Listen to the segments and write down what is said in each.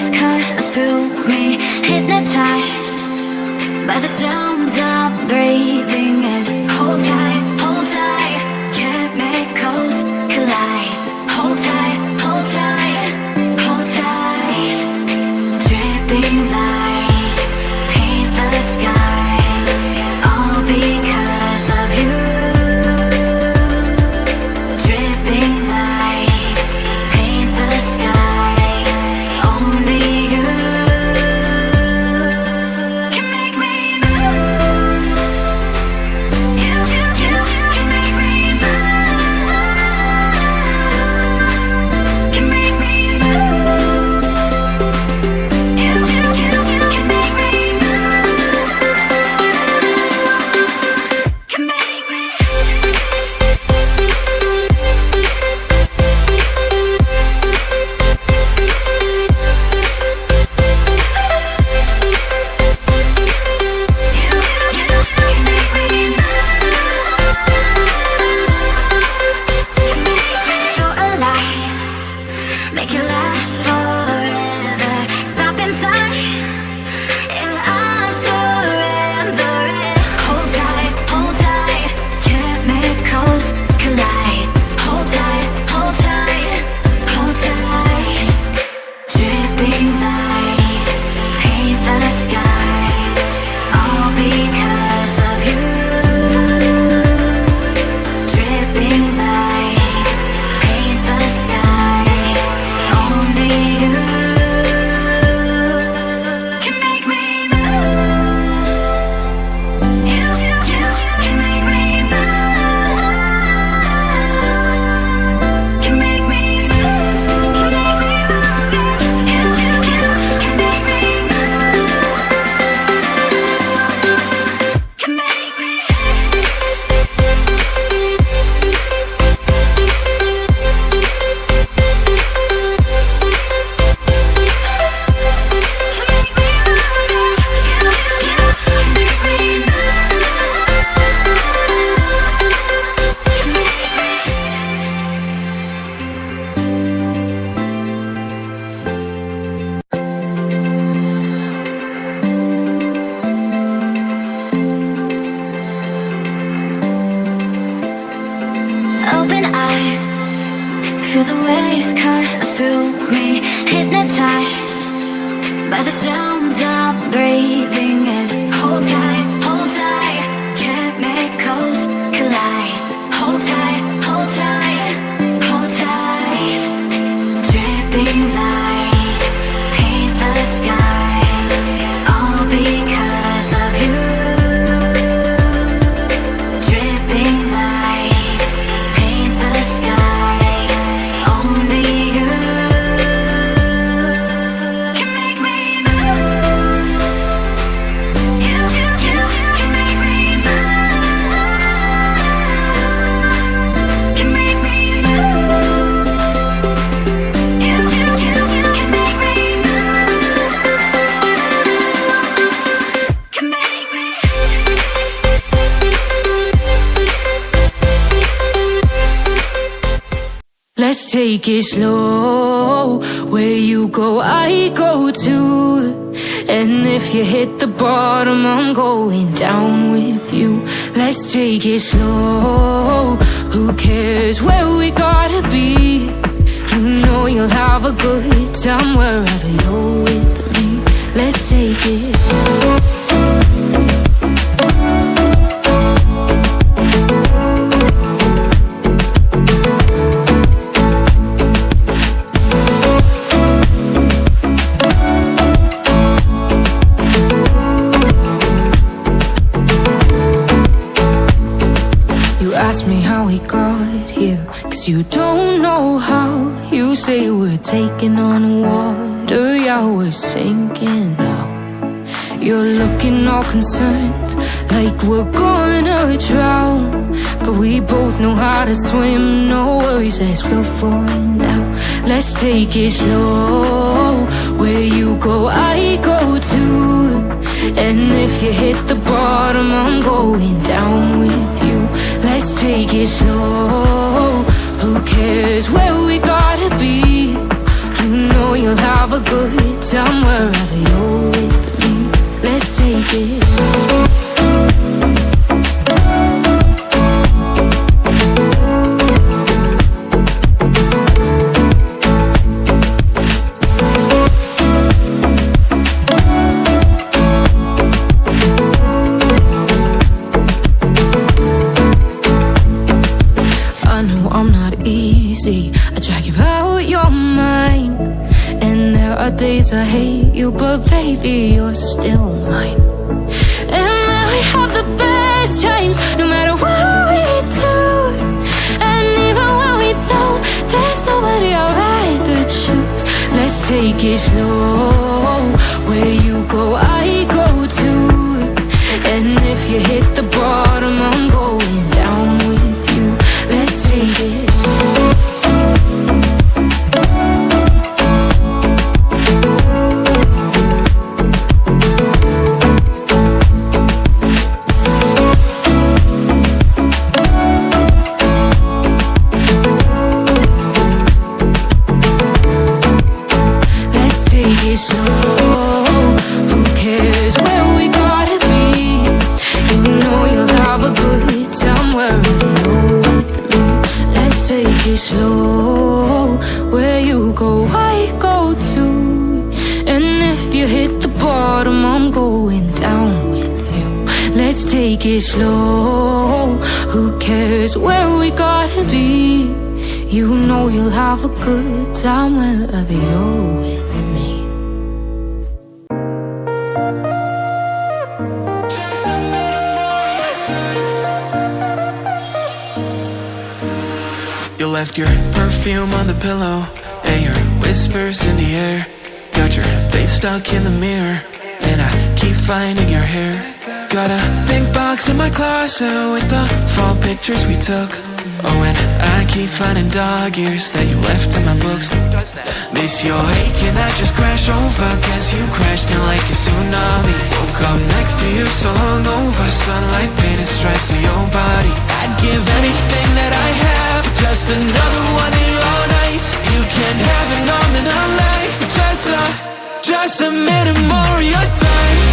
waves cut through me, hypnotized by the sounds I'm breathing in. Hold tight, chemicals collide. Hold tight, hold tight, hold tight. Dripping lights paint the skies, all because of you. Dripping lights paint the skies, only you can make me move. You can make me move. Can make me move. You can make me move. Can make me. So alive, make it last forever. Stop in time, yeah, I surrender it. Hold tight, chemicals collide. Hold tight, hold tight, hold tight. Dripping lights paint the skies, all because of you. Dripping lights paint the skies, only you can make me move. You can make me move. Can make me move. Can make me move. You can make me move. Can make me. Open eye, feel the waves cut through me, hypnotized by the sounds I'm breathing in. Hold tight, chemicals collide. Hold tight, hold tight, hold tight. Dripping lights paint the skies, all because of you. Dripping lights paint the skies, only you can make me move. You can make me move. Can make me move. You can make me move. Can make me. Let's take it slow. Where you go, I go too. And if you hit the bottom, I'm going down with you. Let's take it slow. Who cares where we gotta be? You know you'll have a good time wherever you're with me. Let's take it. Ask me how we got here, 'cause you don't know how. You say we're taking on water, yeah, we're sinking now. You're looking all concerned, like we're gonna drown. But we both know how to swim, no worries, let's flow for now. Let's take it slow. Where you go, I go too. And if you hit the bottom, I'm going down with you. Let's take it slow. Who cares where we gotta be? You know know you'll have a good time wherever you're with me. Let's take it. I drag you out your mind, and there are days I hate you, but baby, you're still mine. And then we have the best times, no matter what we do. And even when we don't, there's nobody I'd rather choose. Let's take it slow, where you go, I go too. And if you hit the bottom, I'm going down with you. Let's take it. Slow, where you go, I go too. And if you hit the bottom, I'm going down with you. Let's take it slow. Who cares where we gotta be? You know you'll have a good time wherever you're with me. You left your perfume on the pillow and your whispers in the air. Got your face stuck in the mirror and I keep finding your hair. Got a big box in my closet with the fall pictures we took. Oh, and I keep finding dog ears that you left in my books. Miss your ache and I just crash over, cause you crashed in like a tsunami. Woke up next to you so hungover, sunlight painted stripes on your body. I'd give anything that I have for just another one of your nights. You can have an arm and a leg, just a minute more of your time.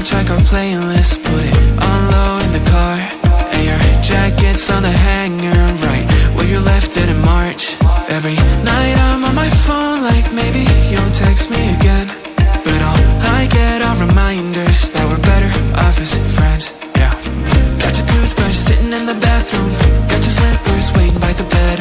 Check our playlist, put it on low in the car. And your jacket's on the hanger, right where you left it in March. Every night I'm on my phone, like maybe you'll text me again. But all I get are reminders that we're better off as friends, yeah. Got your toothbrush sitting in the bathroom, got your slippers waiting by the bed.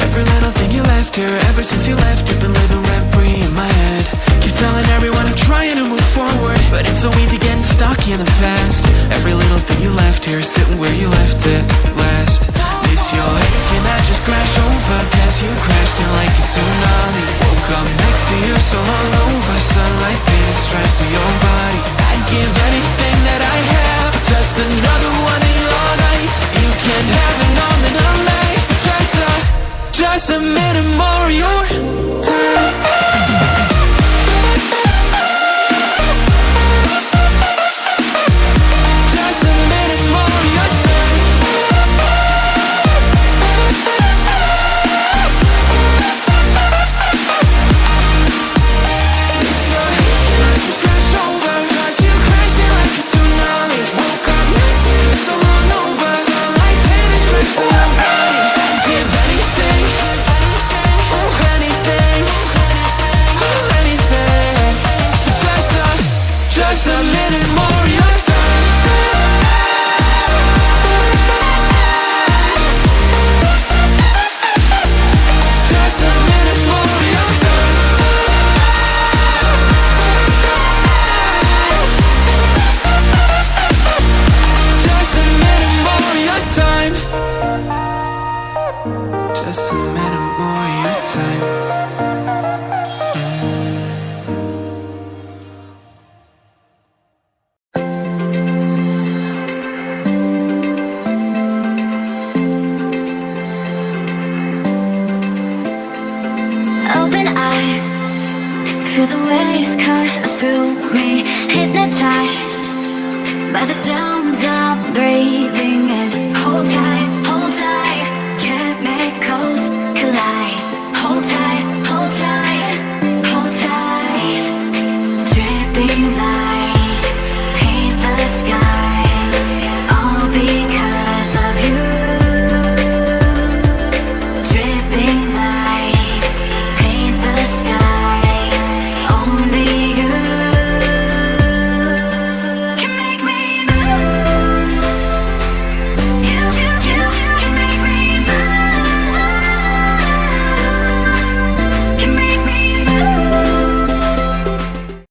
Every little thing you left here, ever since you left, you've been living rent-free in my head. Keep telling everyone I'm trying to move forward, but it's so easy getting stuck in the past. Every little thing you left here, sitting where you left it last. Miss your ache and I just crash over, cause you crashed in like a tsunami. Woke up next to you so hungover, sunlight painted stripes on your body. I'd give anything that I have for just another one of your nights. You can have an arm and a leg, just a minute more of your time. Give anything, oh anything. Feel the waves cut through me, hypnotized by the sounds I'm breathing in. Hold tight.